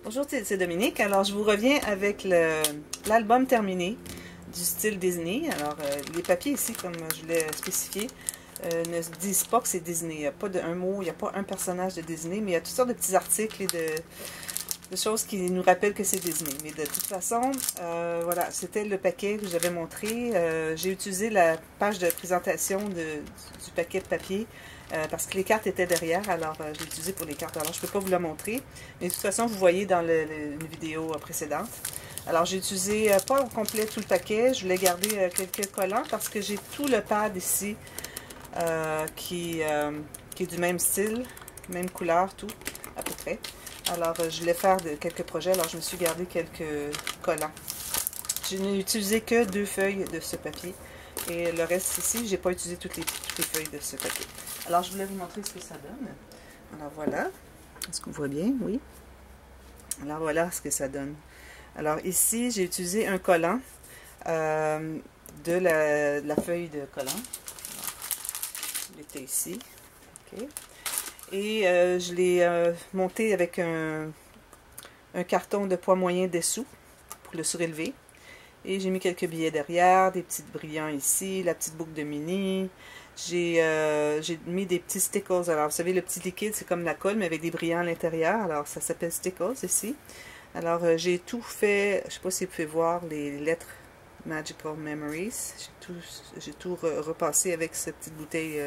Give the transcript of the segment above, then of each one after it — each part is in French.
Bonjour, c'est Dominique. Alors, je vous reviens avec l'album terminé du style Disney. Alors, les papiers ici, comme je l'ai spécifié, ne disent pas que c'est Disney. Il n'y a pas un mot, il n'y a pas un personnage de Disney, mais il y a toutes sortes de petits articles et de choses qui nous rappellent que c'est Disney. Mais de toute façon, voilà, c'était le paquet que j'avais montré. J'ai utilisé la page de présentation du paquet de papier parce que les cartes étaient derrière, alors je l'ai utilisé pour les cartes. Alors je ne peux pas vous la montrer, mais de toute façon, vous voyez dans une vidéo précédente. Alors j'ai utilisé pas au complet tout le paquet, je voulais garder quelques collants parce que j'ai tout le pad ici qui est du même style, même couleur, tout, à peu près. Alors, je voulais faire quelques projets, alors je me suis gardé quelques collants. Je n'ai utilisé que 2 feuilles de ce papier. Et le reste ici, j'ai pas utilisé toutes les feuilles de ce papier. Alors, je voulais vous montrer ce que ça donne. Alors, voilà. Est-ce qu'on voit bien? Oui. Alors, voilà ce que ça donne. Alors, ici, j'ai utilisé un collant de la feuille de collant. Il était ici. OK. Et je l'ai monté avec un carton de poids moyen dessous pour le surélever. Et j'ai mis quelques billets derrière, des petits brillants ici, la petite boucle de mini. J'ai mis des petits stickers. Alors, vous savez, le petit liquide, c'est comme la colle, mais avec des brillants à l'intérieur. Alors, ça s'appelle stickers ici. Alors, j'ai tout fait. Je ne sais pas si vous pouvez voir les lettres Magical Memories. J'ai tout repassé avec cette petite bouteille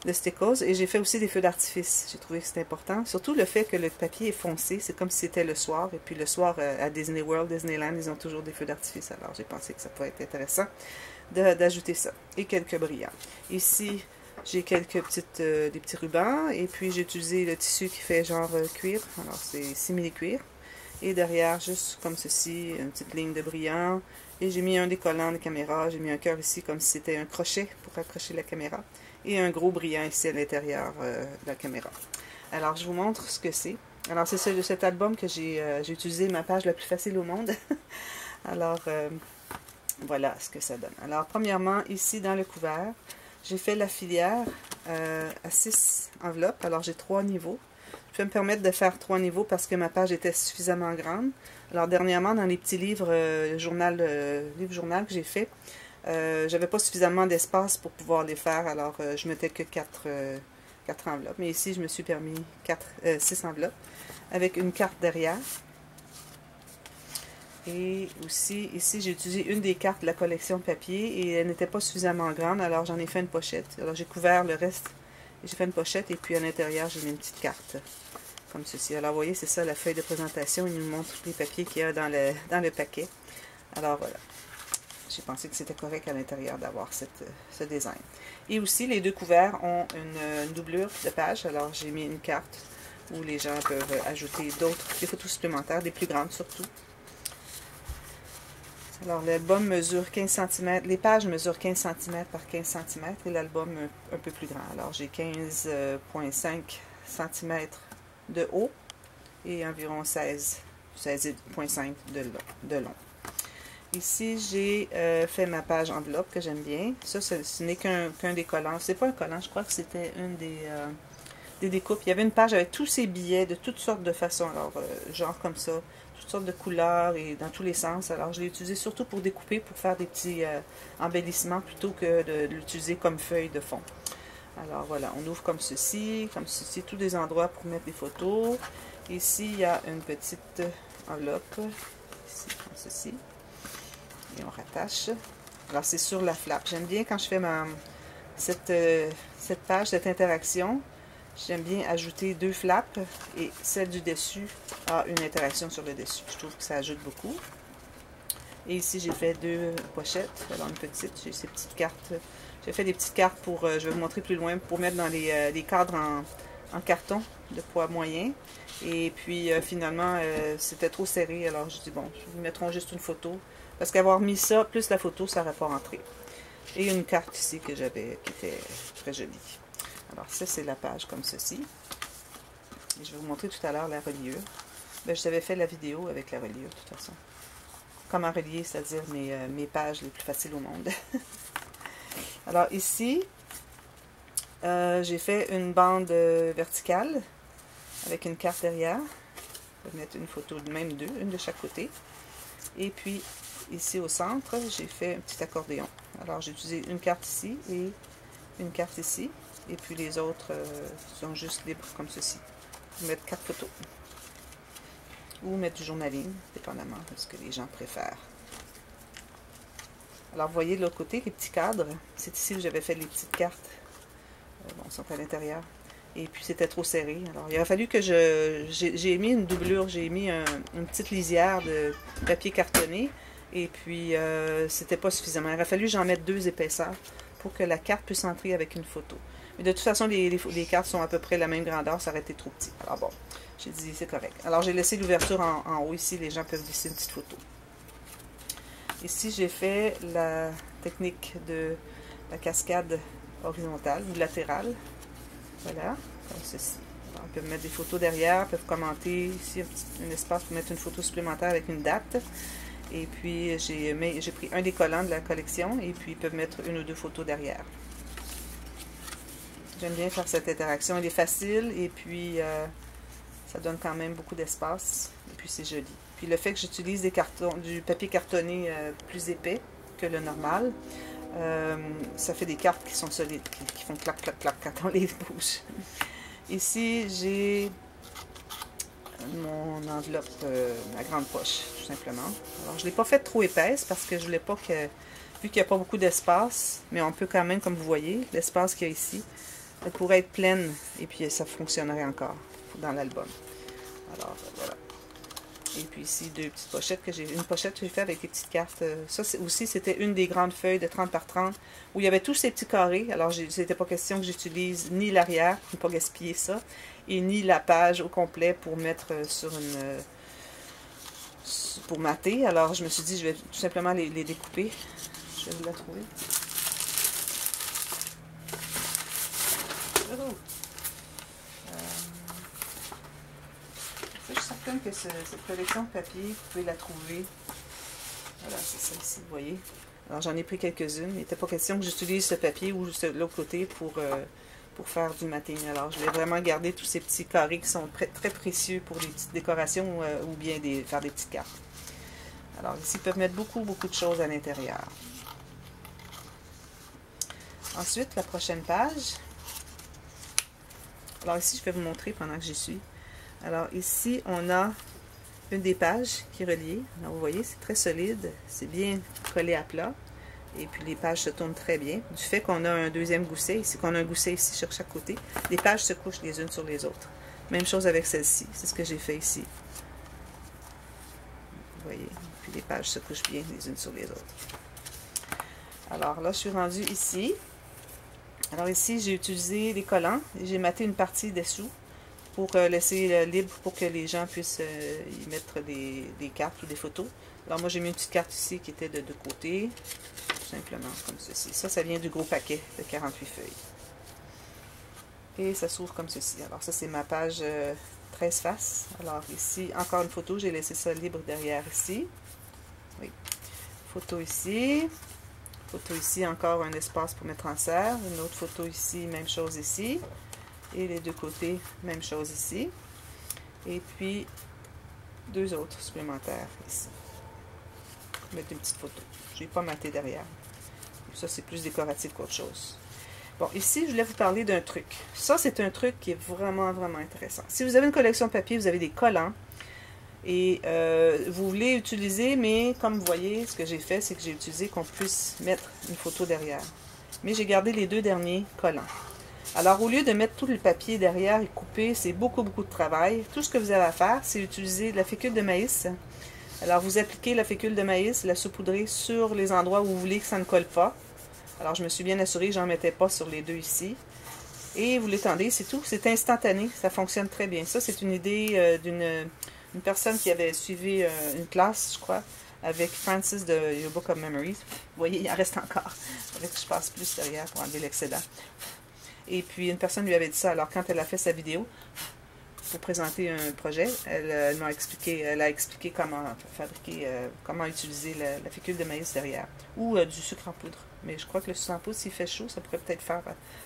de stickers. Et j'ai fait aussi des feux d'artifice. J'ai trouvé que c'était important. Surtout le fait que le papier est foncé. C'est comme si c'était le soir. Et puis le soir, à Disney World, Disneyland, ils ont toujours des feux d'artifice. Alors j'ai pensé que ça pourrait être intéressant d'ajouter ça. Et quelques brillants. Ici, j'ai quelques des petits rubans. Et puis j'ai utilisé le tissu qui fait genre cuir. Alors c'est simili-cuir. Et derrière, juste comme ceci, une petite ligne de brillants. Et j'ai mis un des collants de caméra. J'ai mis un cœur ici comme si c'était un crochet pour accrocher la caméra. Et un gros brillant ici à l'intérieur de la caméra. Alors, je vous montre ce que c'est. Alors, c'est de cet album que j'ai utilisé ma page la plus facile au monde. Alors, voilà ce que ça donne. Alors, premièrement, ici dans le couvert, j'ai fait la filière à 6 enveloppes. Alors, j'ai 3 niveaux. Je vais me permettre de faire 3 niveaux parce que ma page était suffisamment grande. Alors, dernièrement, dans les petits livres, livre-journal que j'ai fait, j'avais pas suffisamment d'espace pour pouvoir les faire, alors je mettais que 4 enveloppes. Mais ici, je me suis permis 6 enveloppes avec une carte derrière. Et aussi, ici, j'ai utilisé une des cartes de la collection papier et elle n'était pas suffisamment grande, alors j'en ai fait une pochette. Alors j'ai couvert le reste et j'ai fait une pochette et puis à l'intérieur, j'ai mis une petite carte comme ceci. Alors vous voyez, c'est ça la feuille de présentation. Il nous montre tous les papiers qu'il y a dans le paquet. Alors voilà. J'ai pensé que c'était correct à l'intérieur d'avoir ce design. Et aussi, les 2 couverts ont une doublure de page. Alors, j'ai mis une carte où les gens peuvent ajouter des photos supplémentaires, des plus grandes surtout. Alors, l'album mesure 15 cm. Les pages mesurent 15 cm par 15 cm et l'album un peu plus grand. Alors, j'ai 15,5 cm de haut et environ 16,5 de long. Ici, j'ai fait ma page enveloppe que j'aime bien. Ça, ce n'est qu'un des collants. C'est pas un collant, je crois que c'était une des découpes. Il y avait une page avec tous ces billets de toutes sortes de façons. Alors, genre comme ça, toutes sortes de couleurs et dans tous les sens. Alors, je l'ai utilisé surtout pour découper, pour faire des petits embellissements plutôt que de l'utiliser comme feuille de fond. Alors, voilà, on ouvre comme ceci, tous des endroits pour mettre des photos. Ici, il y a une petite enveloppe, ici, comme ceci. Et on rattache. Alors, c'est sur la flappe. J'aime bien quand je fais cette page, cette interaction. J'aime bien ajouter 2 flaps et celle du dessus a une interaction sur le dessus. Je trouve que ça ajoute beaucoup. Et ici, j'ai fait 2 pochettes. Alors, une petite, j'ai ces petites cartes. J'ai fait des petites cartes pour, je vais vous montrer plus loin, pour mettre dans les cadres en carton de poids moyen. Et puis, finalement, c'était trop serré. Alors, je dis, bon, ils mettront juste une photo. Parce qu'avoir mis ça, plus la photo, ça n'aurait pas rentré. Et une carte ici que j'avais, qui était très jolie. Alors ça, c'est la page comme ceci. Et je vais vous montrer tout à l'heure la reliure. Ben, je t'avais fait la vidéo avec la reliure, de toute façon. Comment relier, c'est-à-dire mes pages les plus faciles au monde. Alors ici, j'ai fait une bande verticale avec une carte derrière. Je vais mettre une photo, même deux, une de chaque côté. Et puis, ici au centre, j'ai fait un petit accordéon. Alors, j'ai utilisé une carte ici et une carte ici. Et puis, les autres sont juste libres comme ceci. Je vais mettre 4 photos. Ou mettre du journaling, dépendamment de ce que les gens préfèrent. Alors, vous voyez de l'autre côté, les petits cadres. C'est ici où j'avais fait les petites cartes. Bon, ils sont à l'intérieur. Et puis, c'était trop serré. Alors, il aurait fallu que j'ai mis une doublure. J'ai mis une petite lisière de papier cartonné. Et puis, c'était pas suffisamment. Il aurait fallu que j'en mette 2 épaisseurs pour que la carte puisse entrer avec une photo. Mais de toute façon, les cartes sont à peu près la même grandeur. Ça aurait été trop petit. Alors bon, j'ai dit, c'est correct. Alors, j'ai laissé l'ouverture en haut ici. Les gens peuvent glisser une petite photo. Ici, j'ai fait la technique de la cascade horizontale ou latérale. Voilà, comme ceci. Alors, ils peuvent mettre des photos derrière, peuvent commenter. Ici, un espace pour mettre une photo supplémentaire avec une date. Et puis, j'ai pris un des collants de la collection et puis ils peuvent mettre une ou deux photos derrière. J'aime bien faire cette interaction. Elle est facile et puis ça donne quand même beaucoup d'espace. Et puis, c'est joli. Puis, le fait que j'utilise du papier cartonné plus épais que le normal, ça fait des cartes qui sont solides, qui font clac, clac, clac quand on les bouge. Ici, j'ai mon enveloppe, ma grande poche, tout simplement. Alors, je ne l'ai pas faite trop épaisse parce que je voulais pas que, vu qu'il n'y a pas beaucoup d'espace, mais on peut quand même, comme vous voyez, l'espace qu'il y a ici, elle pourrait être pleine et puis ça fonctionnerait encore dans l'album. Alors, voilà. Et puis ici, 2 petites pochettes que j'ai. Une pochette que j'ai fait avec des petites cartes. Ça aussi, c'était une des grandes feuilles de 30 par 30 où il y avait tous ces petits carrés. Alors, c'était pas question que j'utilise ni l'arrière, pour ne pas gaspiller ça, et ni la page au complet pour mettre sur une... pour mater. Alors, je me suis dit, je vais tout simplement les découper. Je vais vous la trouver. Oh. Je suis certaine que cette collection de papier, vous pouvez la trouver. Voilà, c'est ça ici, vous voyez. Alors, j'en ai pris quelques-unes. Il n'était pas question que j'utilise ce papier ou l'autre côté pour faire du matting. Alors, je vais vraiment garder tous ces petits carrés qui sont très précieux pour des petites décorations ou bien faire des petites cartes. Alors, ici, ils peuvent mettre beaucoup de choses à l'intérieur. Ensuite, la prochaine page. Alors, ici, je vais vous montrer pendant que j'y suis. Alors ici, on a une des pages qui est reliée. Alors, vous voyez, c'est très solide. C'est bien collé à plat. Et puis les pages se tournent très bien. Du fait qu'on a un deuxième gousset ici, qu'on a un gousset ici sur chaque côté, les pages se couchent les unes sur les autres. Même chose avec celle-ci. C'est ce que j'ai fait ici. Vous voyez, puis les pages se couchent bien les unes sur les autres. Alors là, je suis rendue ici. Alors ici, j'ai utilisé les collants. J'ai maté une partie dessous pour laisser libre pour que les gens puissent y mettre des cartes ou des photos. Alors moi, j'ai mis une petite carte ici qui était de deux côtés, tout simplement comme ceci. Ça vient du gros paquet de 48 feuilles. Et ça s'ouvre comme ceci. Alors ça, c'est ma page 13 faces. Alors ici, encore une photo, j'ai laissé ça libre derrière ici. Oui. Photo ici. Photo ici, encore un espace pour mettre en serre. Une autre photo ici, même chose ici. Et les deux côtés, même chose ici. Et puis, 2 autres supplémentaires ici. Mettre une petite photo. Je n'ai pas maté derrière. Ça, c'est plus décoratif qu'autre chose. Bon, ici, je voulais vous parler d'un truc. Ça, c'est un truc qui est vraiment intéressant. Si vous avez une collection de papier, vous avez des collants. Et vous voulez utiliser, mais comme vous voyez, ce que j'ai fait, c'est que j'ai utilisé qu'on puisse mettre une photo derrière. Mais j'ai gardé les 2 derniers collants. Alors, au lieu de mettre tout le papier derrière et couper, c'est beaucoup de travail. Tout ce que vous avez à faire, c'est utiliser de la fécule de maïs. Alors, vous appliquez la fécule de maïs, la saupoudrez sur les endroits où vous voulez que ça ne colle pas. Alors, je me suis bien assurée que j'en mettais pas sur les 2 ici. Et vous l'étendez, c'est tout. C'est instantané, ça fonctionne très bien. Ça, c'est une idée d'une personne qui avait suivi une classe, je crois, avec Francis de Your Book of Memories. Vous voyez, il en reste encore. Il faudrait que je passe plus derrière pour enlever l'excédent. Et puis, une personne lui avait dit ça, alors quand elle a fait sa vidéo, pour présenter un projet. Elle a expliqué comment fabriquer, comment utiliser la fécule de maïs derrière, ou du sucre en poudre. Mais je crois que le sucre en poudre, s'il fait chaud, ça pourrait peut-être faire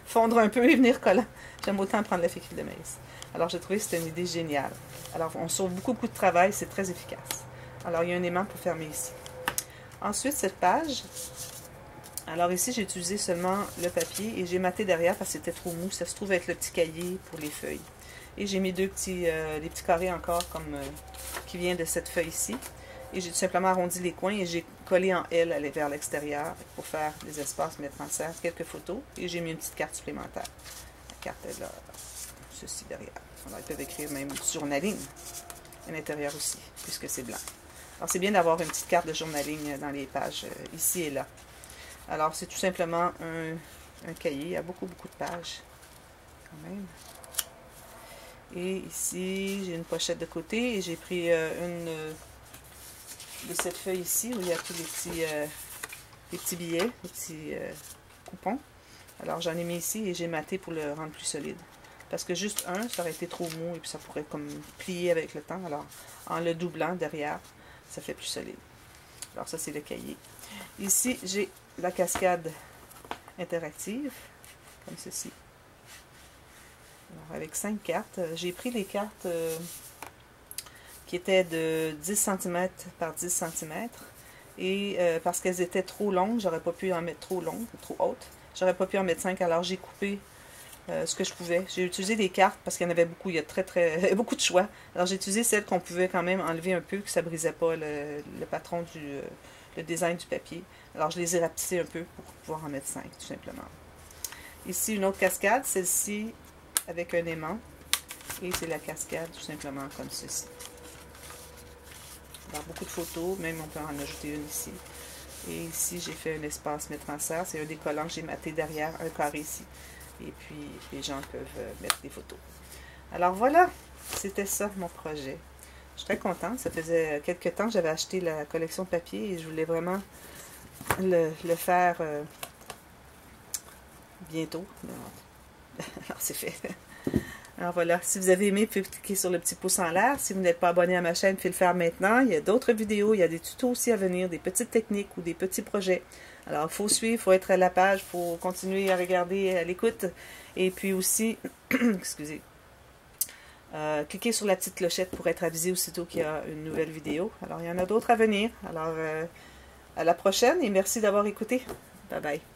fondre un peu et venir collant. J'aime autant prendre la fécule de maïs. Alors j'ai trouvé que c'était une idée géniale. Alors on sauve beaucoup de travail, c'est très efficace. Alors il y a un aimant pour fermer ici. Ensuite, cette page, alors ici j'ai utilisé seulement le papier et j'ai maté derrière parce que c'était trop mou. Ça se trouve être le petit cahier pour les feuilles. Et j'ai mis des petits carrés encore comme qui vient de cette feuille ici. Et j'ai tout simplement arrondi les coins et j'ai collé en L vers l'extérieur pour faire des espaces, mettre en serre quelques photos. Et j'ai mis une petite carte supplémentaire. La carte est là, ceci derrière. Alors ils peuvent écrire même journaling à l'intérieur aussi, puisque c'est blanc. Alors c'est bien d'avoir une petite carte de journaling dans les pages ici et là. Alors c'est tout simplement un cahier, il y a beaucoup de pages quand même. Et ici, j'ai une pochette de côté et j'ai pris une de cette feuille ici où il y a tous les petits billets, les petits coupons. Alors j'en ai mis ici et j'ai maté pour le rendre plus solide. Parce que juste un, ça aurait été trop mou et puis ça pourrait comme plier avec le temps. Alors en le doublant derrière, ça fait plus solide. Alors ça c'est le cahier. Ici, j'ai la cascade interactive, comme ceci. Alors, avec 5 cartes, j'ai pris les cartes qui étaient de 10 cm par 10 cm. Et parce qu'elles étaient trop longues, j'aurais pas pu en mettre trop longues, trop hautes. J'aurais pas pu en mettre 5, alors j'ai coupé ce que je pouvais. J'ai utilisé des cartes parce qu'il y en avait beaucoup, il y a beaucoup de choix. Alors j'ai utilisé celles qu'on pouvait quand même enlever un peu, que ça brisait pas le patron le design du papier. Alors je les ai rapetissées un peu pour pouvoir en mettre 5, tout simplement. Ici, une autre cascade, celle-ci avec un aimant. Et c'est la cascade, tout simplement, comme ceci. Alors, beaucoup de photos, même on peut en ajouter une ici. Et ici, j'ai fait un espace mettre en serre. C'est un des collants que j'ai maté derrière, un carré ici. Et puis, les gens peuvent mettre des photos. Alors voilà, c'était ça mon projet. Je suis très contente. Ça faisait quelques temps que j'avais acheté la collection de papier et je voulais vraiment le faire bientôt. Alors, c'est fait. Alors voilà, si vous avez aimé, vous pouvez cliquer sur le petit pouce en l'air. Si vous n'êtes pas abonné à ma chaîne, vous pouvez le faire maintenant. Il y a d'autres vidéos, il y a des tutos aussi à venir, des petites techniques ou des petits projets. Alors, il faut suivre, il faut être à la page, il faut continuer à regarder, à l'écoute. Et puis aussi, excusez, cliquez sur la petite clochette pour être avisé aussitôt qu'il y a une nouvelle vidéo. Alors, il y en a d'autres à venir. Alors, à la prochaine et merci d'avoir écouté. Bye bye.